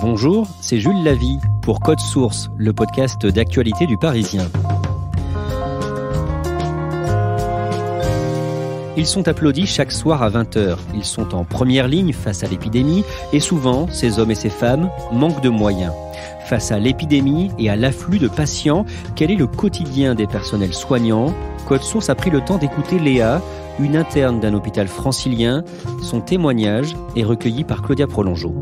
Bonjour, c'est Jules Lavie pour Code Source, le podcast d'actualité du Parisien. Ils sont applaudis chaque soir à 20h. Ils sont en première ligne face à l'épidémie et souvent, ces hommes et ces femmes manquent de moyens. Face à l'épidémie et à l'afflux de patients, quel est le quotidien des personnels soignants ? Code Source a pris le temps d'écouter Léa, une interne d'un hôpital francilien. Son témoignage est recueilli par Claudia Prolongeau.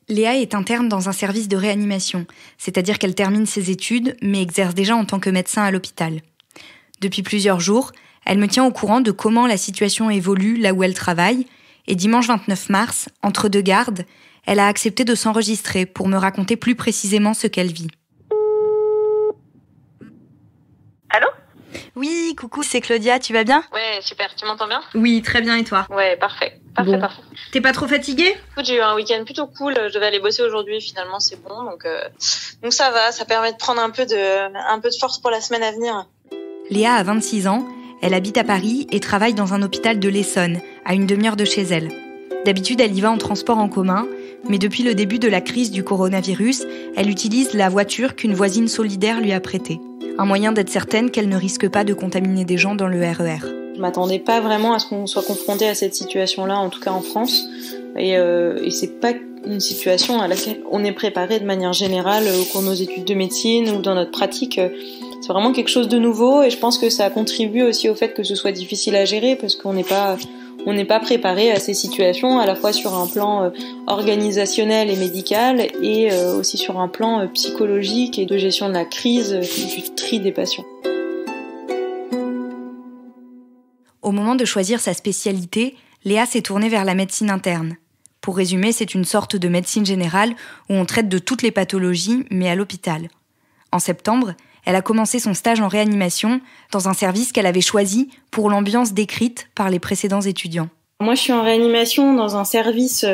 Léa est interne dans un service de réanimation, c'est-à-dire qu'elle termine ses études, mais exerce déjà en tant que médecin à l'hôpital. Depuis plusieurs jours, elle me tient au courant de comment la situation évolue là où elle travaille, et dimanche 29 mars, entre deux gardes, elle a accepté de s'enregistrer pour me raconter plus précisément ce qu'elle vit. Allô ? Oui, coucou, c'est Claudia, tu vas bien ? Ouais, super, tu m'entends bien ? Oui, très bien, et toi ? Ouais, parfait. Bon. T'es pas trop fatiguée ? Écoute, j'ai eu un week-end plutôt cool, je devais aller bosser aujourd'hui, finalement c'est bon, donc ça va, ça permet de prendre un peu de force pour la semaine à venir. Léa a 26 ans, elle habite à Paris et travaille dans un hôpital de l'Essonne, à une demi-heure de chez elle. D'habitude, elle y va en transport en commun, mais depuis le début de la crise du coronavirus, elle utilise la voiture qu'une voisine solidaire lui a prêtée. Un moyen d'être certaine qu'elle ne risque pas de contaminer des gens dans le RER. Je m'attendais pas vraiment à ce qu'on soit confronté à cette situation-là, en tout cas en France. Et c'est pas une situation à laquelle on est préparé de manière générale au cours de nos études de médecine ou dans notre pratique. C'est vraiment quelque chose de nouveau et je pense que ça contribue aussi au fait que ce soit difficile à gérer parce qu'on n'est pas préparé à ces situations, à la fois sur un plan organisationnel et médical et aussi sur un plan psychologique et de gestion de la crise, du tri des patients. Au moment de choisir sa spécialité, Léa s'est tournée vers la médecine interne. Pour résumer, c'est une sorte de médecine générale où on traite de toutes les pathologies, mais à l'hôpital. En septembre, elle a commencé son stage en réanimation dans un service qu'elle avait choisi pour l'ambiance décrite par les précédents étudiants. Moi, je suis en réanimation dans un service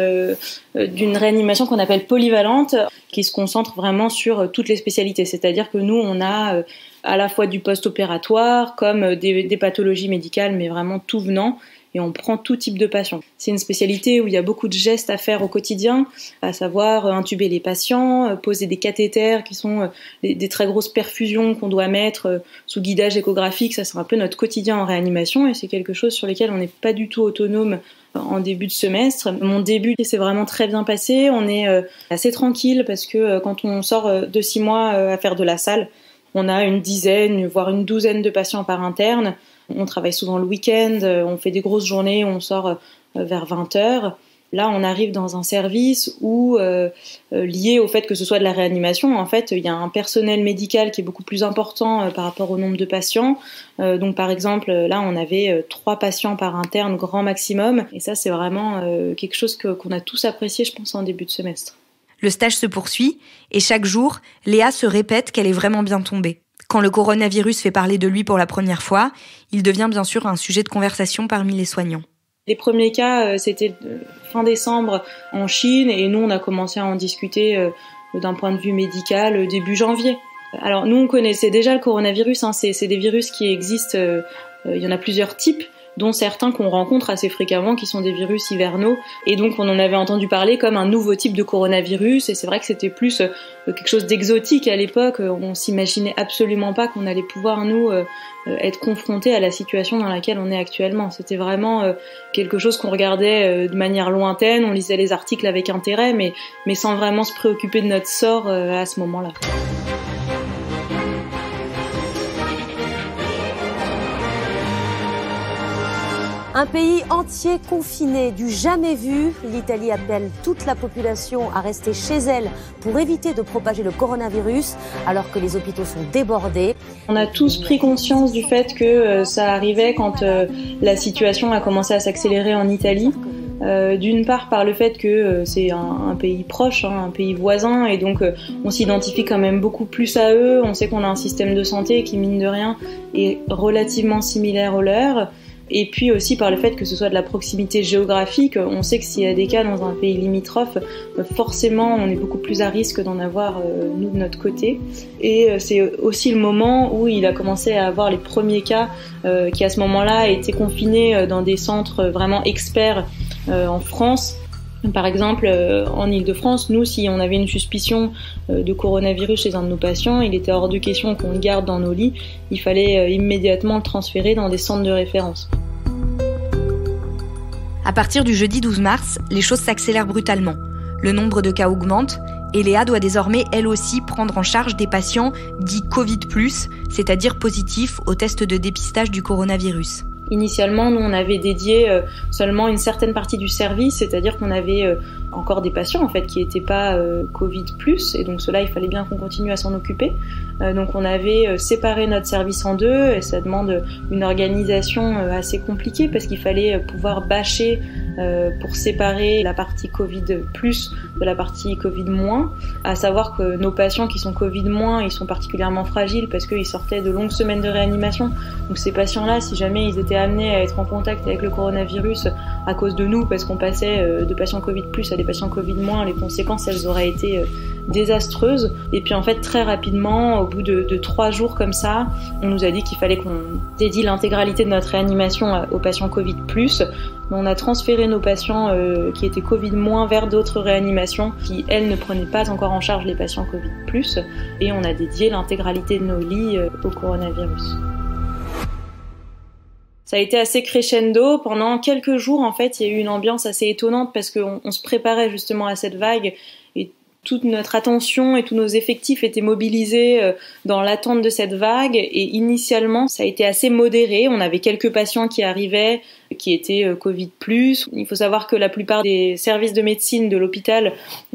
d'une réanimation qu'on appelle polyvalente, qui se concentre vraiment sur toutes les spécialités. C'est-à-dire que nous, on a à la fois du post-opératoire, comme des pathologies médicales, mais vraiment tout venant. Et on prend tout type de patient. C'est une spécialité où il y a beaucoup de gestes à faire au quotidien, à savoir intuber les patients, poser des cathéters qui sont des très grosses perfusions qu'on doit mettre sous guidage échographique. Ça, c'est un peu notre quotidien en réanimation et c'est quelque chose sur lequel on n'est pas du tout autonome en début de semestre. Mon début s'est vraiment très bien passé. On est assez tranquille parce que quand on sort de 6 mois à faire de la salle, on a une dizaine, voire une douzaine de patients par interne. On travaille souvent le week-end, on fait des grosses journées, on sort vers 20h. Là, on arrive dans un service où, lié au fait que ce soit de la réanimation, en fait, il y a un personnel médical qui est beaucoup plus important par rapport au nombre de patients. Donc, par exemple, là, on avait 3 patients par interne, grand maximum. Et ça, c'est vraiment quelque chose qu'on a tous apprécié, je pense, en début de semestre. Le stage se poursuit et chaque jour, Léa se répète qu'elle est vraiment bien tombée. Quand le coronavirus fait parler de lui pour la première fois, il devient bien sûr un sujet de conversation parmi les soignants. Les premiers cas, c'était fin décembre en Chine et nous, on a commencé à en discuter d'un point de vue médical début janvier. Alors nous, on connaissait déjà le coronavirus, c'est des virus qui existent, il y en a plusieurs types, dont certains qu'on rencontre assez fréquemment, qui sont des virus hivernaux. Et donc, on en avait entendu parler comme un nouveau type de coronavirus. Et c'est vrai que c'était plus quelque chose d'exotique à l'époque. On s'imaginait absolument pas qu'on allait pouvoir, nous, être confrontés à la situation dans laquelle on est actuellement. C'était vraiment quelque chose qu'on regardait de manière lointaine. On lisait les articles avec intérêt, mais sans vraiment se préoccuper de notre sort à ce moment-là. Un pays entier confiné, du jamais vu. L'Italie appelle toute la population à rester chez elle pour éviter de propager le coronavirus, alors que les hôpitaux sont débordés. On a tous pris conscience du fait que ça arrivait quand la situation a commencé à s'accélérer en Italie. D'une part par le fait que c'est un pays proche, un pays voisin, et donc on s'identifie quand même beaucoup plus à eux. On sait qu'on a un système de santé qui, mine de rien, est relativement similaire au leur. Et puis aussi par le fait que ce soit de la proximité géographique, on sait que s'il y a des cas dans un pays limitrophe, forcément on est beaucoup plus à risque d'en avoir nous de notre côté. Et c'est aussi le moment où il a commencé à avoir les premiers cas qui à ce moment-là étaient confinés dans des centres vraiment experts En France, par exemple, en Île-de-France, nous, si on avait une suspicion de coronavirus chez un de nos patients, il était hors de question qu'on le garde dans nos lits. Il fallait immédiatement le transférer dans des centres de référence. À partir du jeudi 12 mars, les choses s'accélèrent brutalement. Le nombre de cas augmente et Léa doit désormais, elle aussi, prendre en charge des patients dits Covid+, c'est-à-dire positifs au test de dépistage du coronavirus. Initialement, nous, on avait dédié seulement une certaine partie du service, c'est-à-dire qu'on avait encore des patients en fait qui n'étaient pas Covid+, et donc cela, il fallait bien qu'on continue à s'en occuper. Donc on avait séparé notre service en deux, et ça demande une organisation assez compliquée parce qu'il fallait pouvoir bâcher pour séparer la partie Covid+ de la partie Covid-, à savoir que nos patients qui sont Covid-, ils sont particulièrement fragiles parce qu'ils sortaient de longues semaines de réanimation. Donc ces patients-là, si jamais ils étaient amenés à être en contact avec le coronavirus à cause de nous, parce qu'on passait de patients Covid+ à des patients Covid-, les conséquences, elles auraient été désastreuses. Et puis en fait, très rapidement, au bout de 3 jours comme ça, on nous a dit qu'il fallait qu'on dédie l'intégralité de notre réanimation aux patients Covid+. On a transféré nos patients qui étaient Covid-, vers d'autres réanimations qui, elles, ne prenaient pas encore en charge les patients Covid+, et on a dédié l'intégralité de nos lits au coronavirus. Ça a été assez crescendo. Pendant quelques jours, en fait, il y a eu une ambiance assez étonnante parce qu'on se préparait justement à cette vague et toute notre attention et tous nos effectifs étaient mobilisés dans l'attente de cette vague. Et initialement, ça a été assez modéré. On avait quelques patients qui arrivaient, qui étaient Covid+. Il faut savoir que la plupart des services de médecine de l'hôpital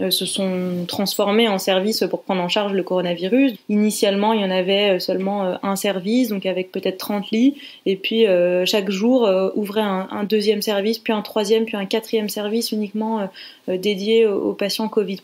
se sont transformés en services pour prendre en charge le coronavirus. Initialement, il y en avait seulement un service, donc avec peut-être 30 lits. Et puis, chaque jour, ouvrait un deuxième service, puis un troisième, puis un quatrième service uniquement dédié aux patients Covid+.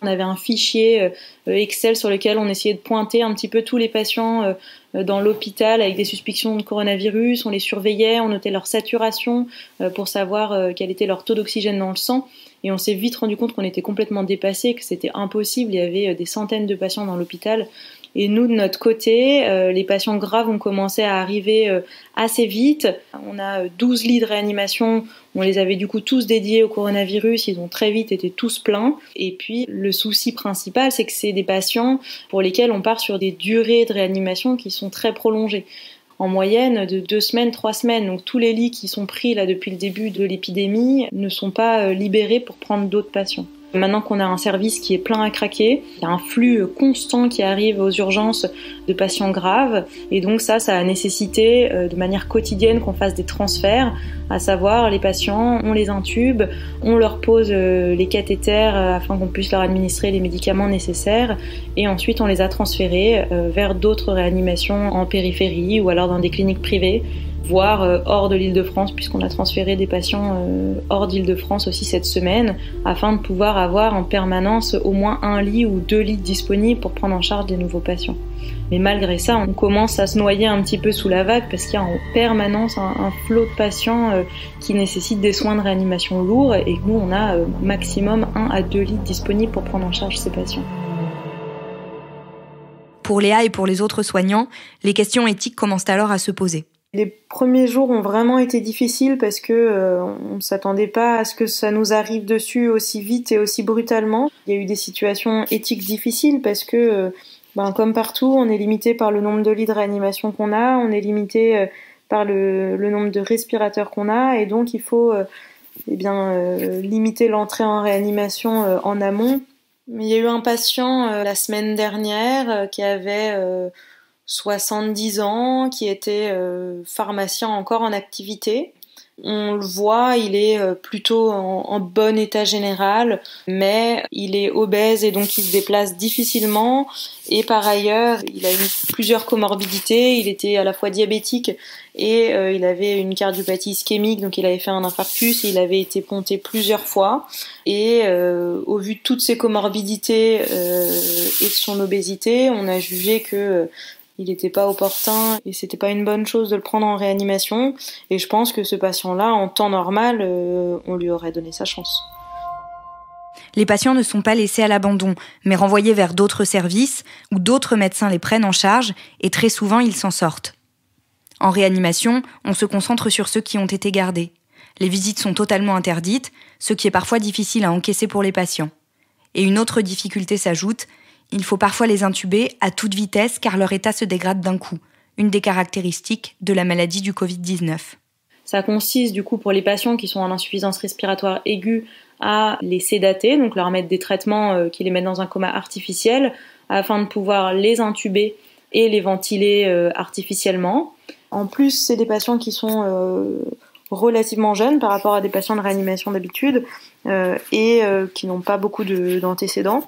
On avait un fichier Excel sur lequel on essayait de pointer un petit peu tous les patients dans l'hôpital avec des suspicions de coronavirus. On les surveillait, on notait leur saturation pour savoir quel était leur taux d'oxygène dans le sang. Et on s'est vite rendu compte qu'on était complètement dépassé, que c'était impossible. Il y avait des centaines de patients dans l'hôpital. Et nous, de notre côté, les patients graves ont commencé à arriver assez vite. On a 12 lits de réanimation. On les avait du coup tous dédiés au coronavirus. Ils ont très vite été tous pleins. Et puis, le souci principal, c'est que c'est des patients pour lesquels on part sur des durées de réanimation qui sont très prolongées. En moyenne de 2 semaines, 3 semaines. Donc tous les lits qui sont pris là depuis le début de l'épidémie ne sont pas libérés pour prendre d'autres patients. Maintenant qu'on a un service qui est plein à craquer, il y a un flux constant qui arrive aux urgences de patients graves et donc ça a nécessité de manière quotidienne qu'on fasse des transferts, à savoir les patients, on les intube, on leur pose les cathéters afin qu'on puisse leur administrer les médicaments nécessaires et ensuite on les a transférés vers d'autres réanimations en périphérie ou alors dans des cliniques privées, voire hors de l'Île-de-France, puisqu'on a transféré des patients hors d'Île-de-France aussi cette semaine, afin de pouvoir avoir en permanence au moins 1 lit ou 2 lits disponibles pour prendre en charge des nouveaux patients. Mais malgré ça, on commence à se noyer un petit peu sous la vague, parce qu'il y a en permanence un flot de patients qui nécessitent des soins de réanimation lourds, et nous on a maximum 1 à 2 lits disponibles pour prendre en charge ces patients. Pour Léa et pour les autres soignants, les questions éthiques commencent alors à se poser. Les premiers jours ont vraiment été difficiles parce que on ne s'attendait pas à ce que ça nous arrive dessus aussi vite et aussi brutalement. Il y a eu des situations éthiques difficiles parce que, comme partout, on est limité par le nombre de lits de réanimation qu'on a, on est limité par le nombre de respirateurs qu'on a et donc il faut limiter l'entrée en réanimation en amont. Il y a eu un patient la semaine dernière qui avait 70 ans, qui était pharmacien encore en activité. On le voit, il est plutôt en bon état général, mais il est obèse et donc il se déplace difficilement. Et par ailleurs, il a eu plusieurs comorbidités. Il était à la fois diabétique et il avait une cardiopathie ischémique, donc il avait fait un infarctus et il avait été ponté plusieurs fois. Et au vu de toutes ces comorbidités et de son obésité, on a jugé que il n'était pas opportun et c'était pas une bonne chose de le prendre en réanimation. Et je pense que ce patient-là, en temps normal, on lui aurait donné sa chance. Les patients ne sont pas laissés à l'abandon, mais renvoyés vers d'autres services où d'autres médecins les prennent en charge et très souvent ils s'en sortent. En réanimation, on se concentre sur ceux qui ont été gardés. Les visites sont totalement interdites, ce qui est parfois difficile à encaisser pour les patients. Et une autre difficulté s'ajoute, il faut parfois les intuber à toute vitesse car leur état se dégrade d'un coup, une des caractéristiques de la maladie du Covid-19. Ça consiste du coup pour les patients qui sont en insuffisance respiratoire aiguë à les sédater, donc leur mettre des traitements qui les mettent dans un coma artificiel afin de pouvoir les intuber et les ventiler artificiellement. En plus, c'est des patients qui sont relativement jeunes par rapport à des patients de réanimation d'habitude et qui n'ont pas beaucoup d'antécédents.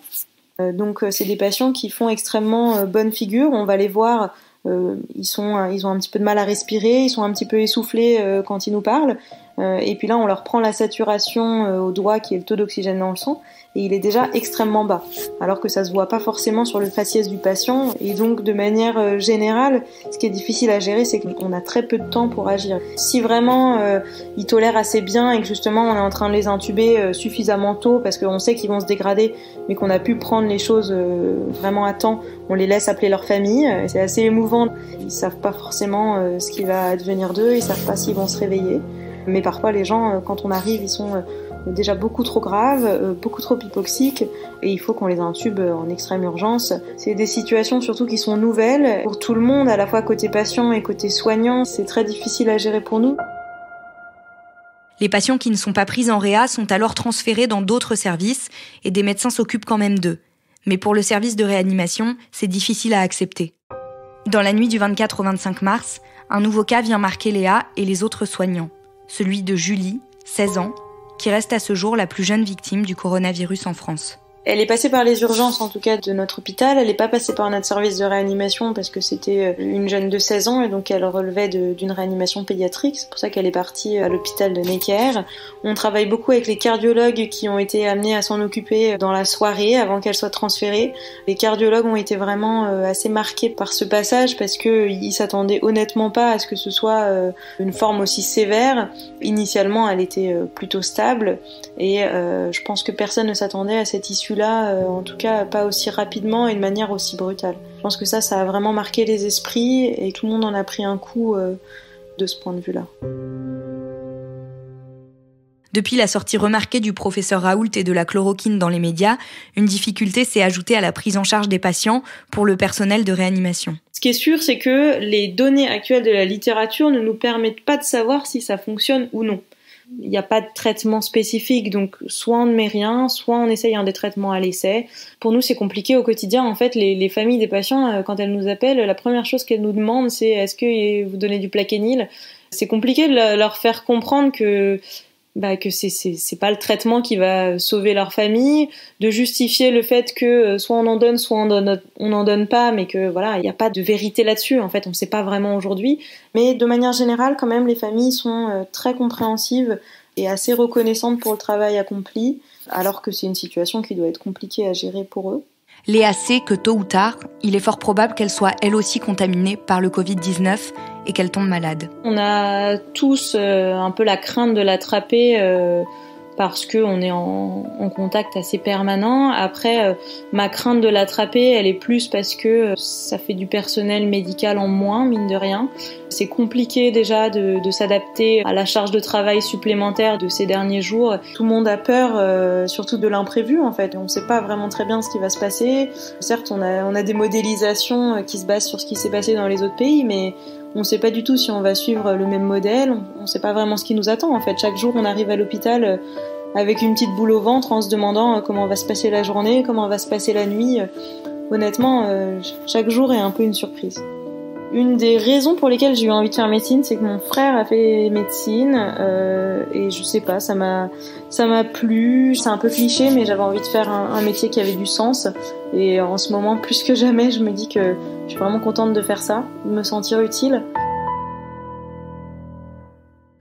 Donc c'est des patients qui font extrêmement bonne figure. On va les voir, ils ont un petit peu de mal à respirer, ils sont un petit peu essoufflés quand ils nous parlent. Et puis là, on leur prend la saturation au doigt, qui est le taux d'oxygène dans le sang, et il est déjà extrêmement bas, alors que ça se voit pas forcément sur le faciès du patient. Et donc, de manière générale, ce qui est difficile à gérer, c'est qu'on a très peu de temps pour agir. Si vraiment ils tolèrent assez bien et que justement on est en train de les intuber suffisamment tôt, parce qu'on sait qu'ils vont se dégrader, mais qu'on a pu prendre les choses vraiment à temps, on les laisse appeler leur famille. C'est assez émouvant. Ils savent pas forcément ce qui va advenir d'eux, ils savent pas s'ils vont se réveiller. Mais parfois, les gens, quand on arrive, ils sont déjà beaucoup trop graves, beaucoup trop hypoxiques, et il faut qu'on les intube en extrême urgence. C'est des situations surtout qui sont nouvelles pour tout le monde, à la fois côté patient et côté soignant. C'est très difficile à gérer pour nous. Les patients qui ne sont pas pris en réa sont alors transférés dans d'autres services, et des médecins s'occupent quand même d'eux. Mais pour le service de réanimation, c'est difficile à accepter. Dans la nuit du 24 au 25 mars, un nouveau cas vient marquer Léa et les autres soignants. Celui de Julie, 16 ans, qui reste à ce jour la plus jeune victime du coronavirus en France. Elle est passée par les urgences, en tout cas, de notre hôpital. Elle n'est pas passée par notre service de réanimation parce que c'était une jeune de 16 ans et donc elle relevait d'une réanimation pédiatrique. C'est pour ça qu'elle est partie à l'hôpital de Necker. On travaille beaucoup avec les cardiologues qui ont été amenés à s'en occuper dans la soirée avant qu'elle soit transférée. Les cardiologues ont été vraiment assez marqués par ce passage parce qu'ils s'attendaient honnêtement pas à ce que ce soit une forme aussi sévère. Initialement, elle était plutôt stable et je pense que personne ne s'attendait à cette issue là, en tout cas pas aussi rapidement et de manière aussi brutale. Je pense que ça a vraiment marqué les esprits et tout le monde en a pris un coup de ce point de vue-là. Depuis la sortie remarquée du professeur Raoult et de la chloroquine dans les médias, une difficulté s'est ajoutée à la prise en charge des patients pour le personnel de réanimation. Ce qui est sûr, c'est que les données actuelles de la littérature ne nous permettent pas de savoir si ça fonctionne ou non. Il n'y a pas de traitement spécifique, donc soit on ne met rien, soit on essaye des traitements à l'essai. Pour nous, c'est compliqué au quotidien. En fait, les familles des patients, quand elles nous appellent, la première chose qu'elles nous demandent, c'est « est-ce que vous donnez du Plaquenil ?» C'est compliqué de leur faire comprendre que c'est pas le traitement qui va sauver leur famille, de justifier le fait que soit on en donne, soit on n'en donne pas, mais que voilà, il n'y a pas de vérité là-dessus. En fait, on ne sait pas vraiment aujourd'hui. Mais de manière générale, quand même, les familles sont très compréhensives et assez reconnaissantes pour le travail accompli, alors que c'est une situation qui doit être compliquée à gérer pour eux. Léa sait que tôt ou tard, il est fort probable qu'elle soit elle aussi contaminée par le Covid-19 et qu'elle tombe malade. On a tous un peu la crainte de l'attraper parce qu'on est en contact assez permanent. Après, ma crainte de l'attraper, elle est plus parce que ça fait du personnel médical en moins, mine de rien. C'est compliqué déjà de s'adapter à la charge de travail supplémentaire de ces derniers jours. Tout le monde a peur, surtout de l'imprévu en fait. On ne sait pas vraiment très bien ce qui va se passer. Certes, on a des modélisations qui se basent sur ce qui s'est passé dans les autres pays, mais on ne sait pas du tout si on va suivre le même modèle. On ne sait pas vraiment ce qui nous attend en fait. Chaque jour, on arrive à l'hôpital avec une petite boule au ventre en se demandant comment va se passer la journée, comment va se passer la nuit. Honnêtement, chaque jour est un peu une surprise. Une des raisons pour lesquelles j'ai eu envie de faire médecine, c'est que mon frère a fait médecine et je sais pas, ça m'a plu. C'est un peu cliché, mais j'avais envie de faire un métier qui avait du sens. Et en ce moment, plus que jamais, je me dis que je suis vraiment contente de faire ça, de me sentir utile.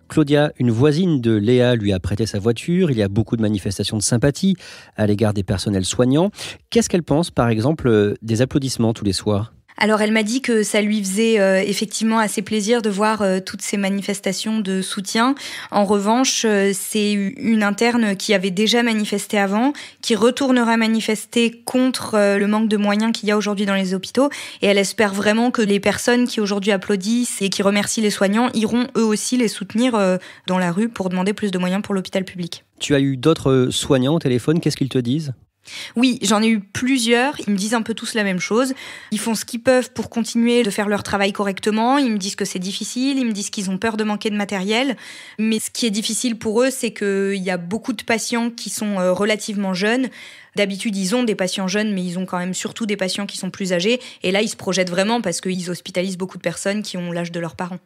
Claudia, une voisine de Léa lui a prêté sa voiture. Il y a beaucoup de manifestations de sympathie à l'égard des personnels soignants. Qu'est-ce qu'elle pense, par exemple, des applaudissements tous les soirs ? Alors elle m'a dit que ça lui faisait effectivement assez plaisir de voir toutes ces manifestations de soutien. En revanche, c'est une interne qui avait déjà manifesté avant, qui retournera manifester contre le manque de moyens qu'il y a aujourd'hui dans les hôpitaux. Et elle espère vraiment que les personnes qui aujourd'hui applaudissent et qui remercient les soignants iront eux aussi les soutenir dans la rue pour demander plus de moyens pour l'hôpital public. Tu as eu d'autres soignants au téléphone, qu'est-ce qu'ils te disent ? Oui, j'en ai eu plusieurs. Ils me disent un peu tous la même chose. Ils font ce qu'ils peuvent pour continuer de faire leur travail correctement. Ils me disent que c'est difficile. Ils me disent qu'ils ont peur de manquer de matériel. Mais ce qui est difficile pour eux, c'est qu'il y a beaucoup de patients qui sont relativement jeunes. D'habitude, ils ont des patients jeunes, mais ils ont quand même surtout des patients qui sont plus âgés. Et là, ils se projettent vraiment parce qu'ils hospitalisent beaucoup de personnes qui ont l'âge de leurs parents.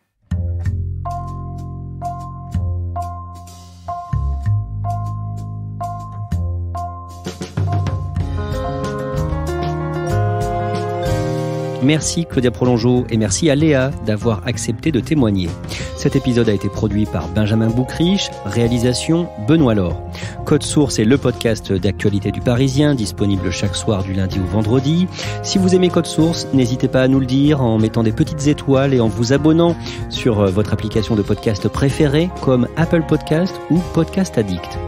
Merci Claudia Prolongeau et merci à Léa d'avoir accepté de témoigner. Cet épisode a été produit par Benjamin Boucriche, réalisation Benoît Laure. Code Source est le podcast d'actualité du Parisien, disponible chaque soir du lundi au vendredi. Si vous aimez Code Source, n'hésitez pas à nous le dire en mettant des petites étoiles et en vous abonnant sur votre application de podcast préférée comme Apple Podcast ou Podcast Addict.